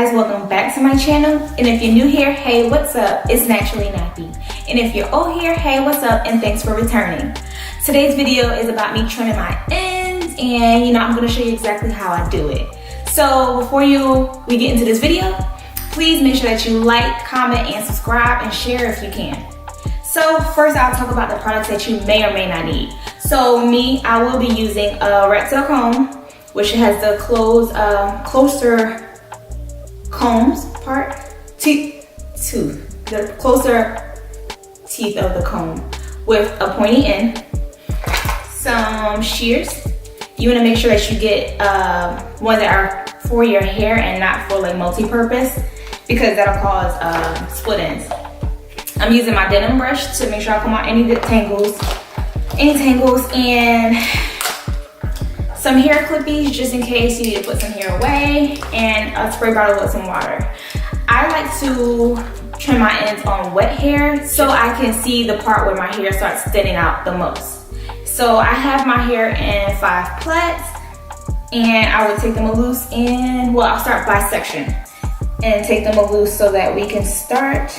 guys, welcome back to my channel. And if you're new here, hey, what's up? It's Naturally Nappy. And if you're old here, hey, what's up? And thanks for returning. Today's video is about me trimming my ends, and I'm gonna show you exactly how I do it. So before we get into this video, please make sure that you like, comment, and subscribe, and share if you can. So first, I'll talk about the products that you may or may not need. So I will be using a rectangle comb, which has the closer combs part, the closer teeth of the comb with a pointy end, some shears. You want to make sure that you get ones that are for your hair and not for like multi-purpose, because that'll cause split ends. I'm using my denim brush to make sure I come out any tangles, and some hair clippies just in case you need to put some hair away, and a spray bottle with some water. I like to trim my ends on wet hair so I can see the part where my hair starts standing out the most. So I have my hair in 5 plaits, and I would take them loose I'll start by section and take them loose so that we can start.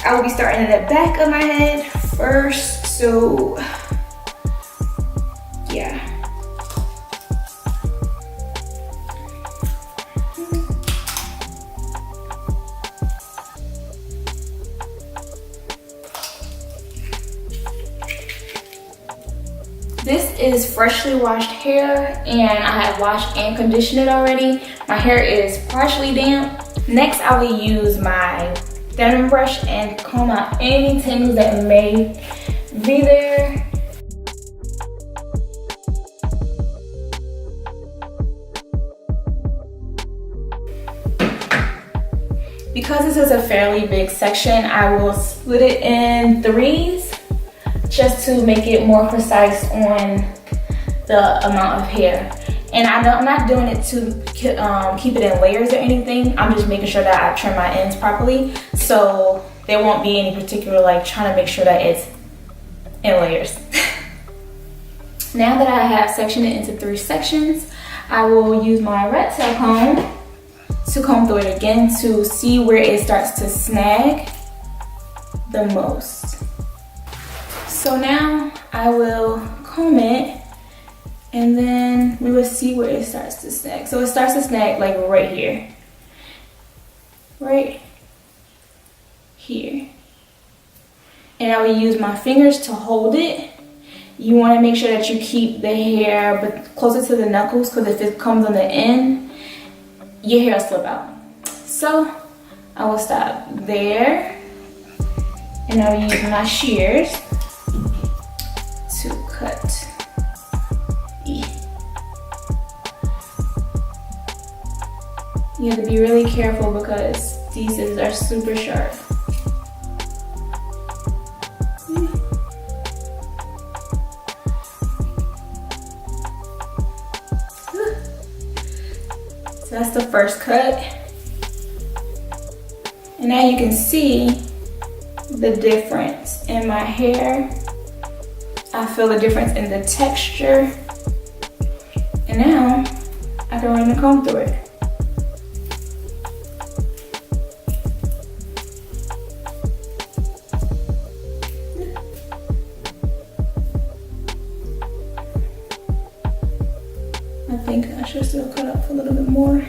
I will be starting in the back of my head first, so yeah. This is freshly washed hair, and I have washed and conditioned it already. My hair is partially damp. Next, I will use my denim brush and comb out any tangles that may be there. Because this is a fairly big section, I will split it in 3s just to make it more precise on the amount of hair. And I'm not doing it to keep it in layers or anything. I'm just making sure that I trim my ends properly, so there won't be any particular trying to make sure that it's in layers. Now that I have sectioned it into 3 sections, I will use my rectangle comb to comb through it again to see where it starts to snag the most. So now I will comb it, and then we will see where it starts to snag. So it starts to snag like right here. Right here. And I will use my fingers to hold it. You want to make sure that you keep the hair but closer to the knuckles, because if it comes on the end, your hair will slip out. So I will stop there, and I will use my shears to cut. You have to be really careful because these scissors are super sharp. So that's the first cut. And now you can see the difference in my hair. I feel the difference in the texture. And now I can run the comb through it. I think I should still cut up a little bit more.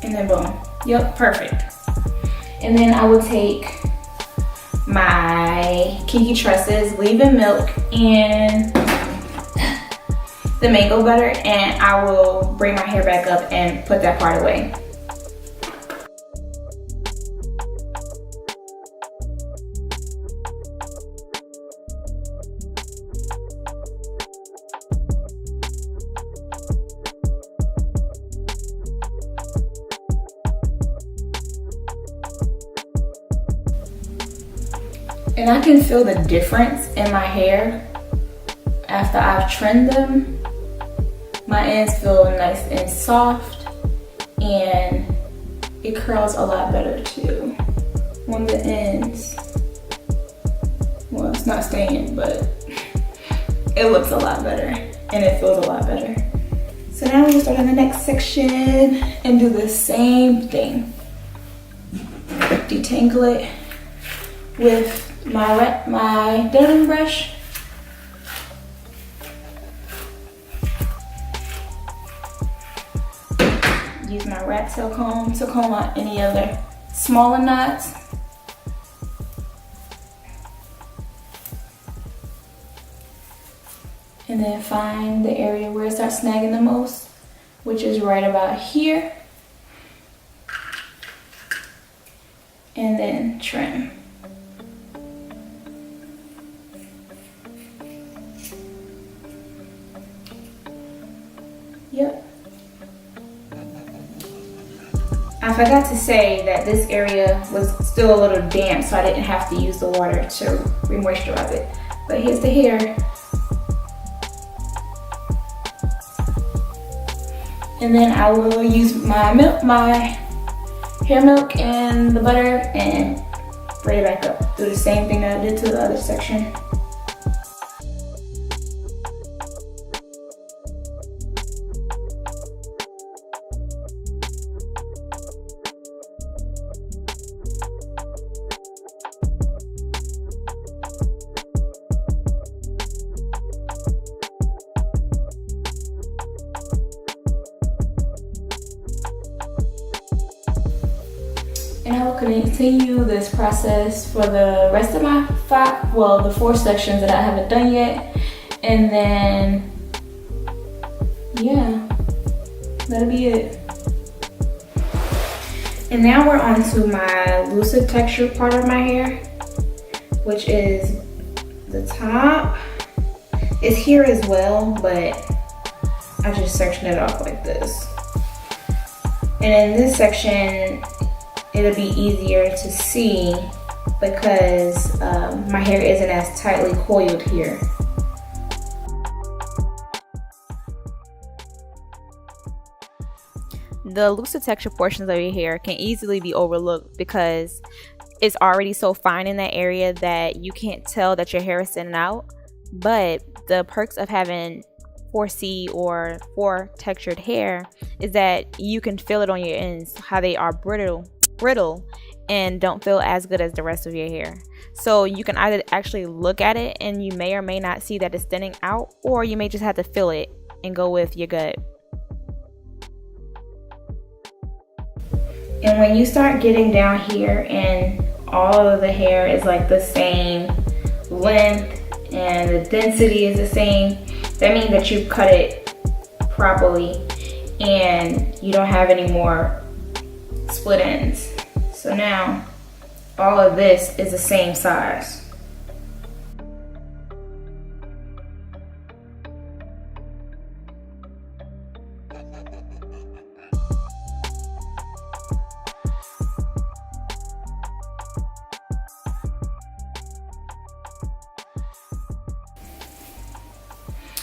And then boom. Yep, perfect. And then I will take my Kiki tresses, leave-in milk, and the mango butter, and I will bring my hair back up and put that part away. And I can feel the difference in my hair after I've trimmed them, my ends feel nice and soft, and it curls a lot better too on the ends. Well, it's not staying, but it looks a lot better and it feels a lot better. So now we'll start on the next section and do the same thing. Detangle it with my denim brush. Use my rat tail comb to comb out any other smaller knots. And then find the area where it starts snagging the most, which is right about here. And then trim. Yep. I forgot to say that this area was still a little damp, so I didn't have to use the water to re-moisturize it. But here's the hair. And then I will use my milk, my hair milk and the butter and braid it back up. Do the same thing that I did to the other section. And I will continue this process for the rest of my the 4 sections that I haven't done yet. And then, yeah, that'll be it. And now we're on to my lucid texture part of my hair, which is the top. It's here as well, but I just section it off like this. And in this section, it'll be easier to see because my hair isn't as tightly coiled here. The lucid texture portions of your hair can easily be overlooked because it's already so fine in that area that you can't tell that your hair is thinning out. But the perks of having 4C or 4 textured hair is that you can feel it on your ends, how they are brittle and don't feel as good as the rest of your hair. So you can either actually look at it and you may or may not see that it's thinning out, or you may just have to feel it and go with your gut. And when you start getting down here and all of the hair is like the same length and the density is the same, that means that you cut it properly and you don't have any more split ends. So now all of this is the same size.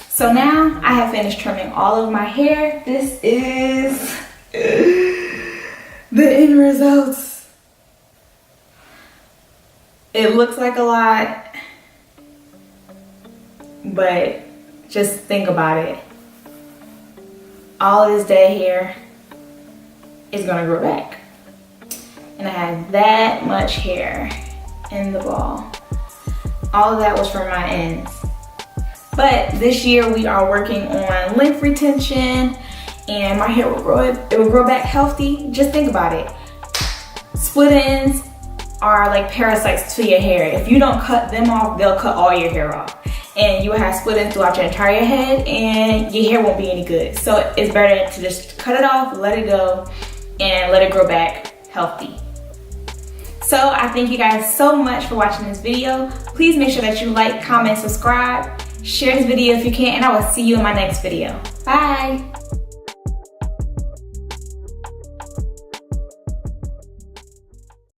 So now I have finished trimming all of my hair. This is the end results. It looks like a lot, but just think about it. All of this dead hair is gonna grow back. And I had that much hair in the ball. All of that was from my ends. But this year we are working on length retention and my hair will grow back healthy. Just think about it. Split ends are like parasites to your hair. If you don't cut them off, they'll cut all your hair off. And you will have split ends throughout your entire head and your hair won't be any good. So it's better to just cut it off, let it go, and let it grow back healthy. So I thank you guys so much for watching this video. Please make sure that you like, comment, subscribe, share this video if you can, and I will see you in my next video. Bye.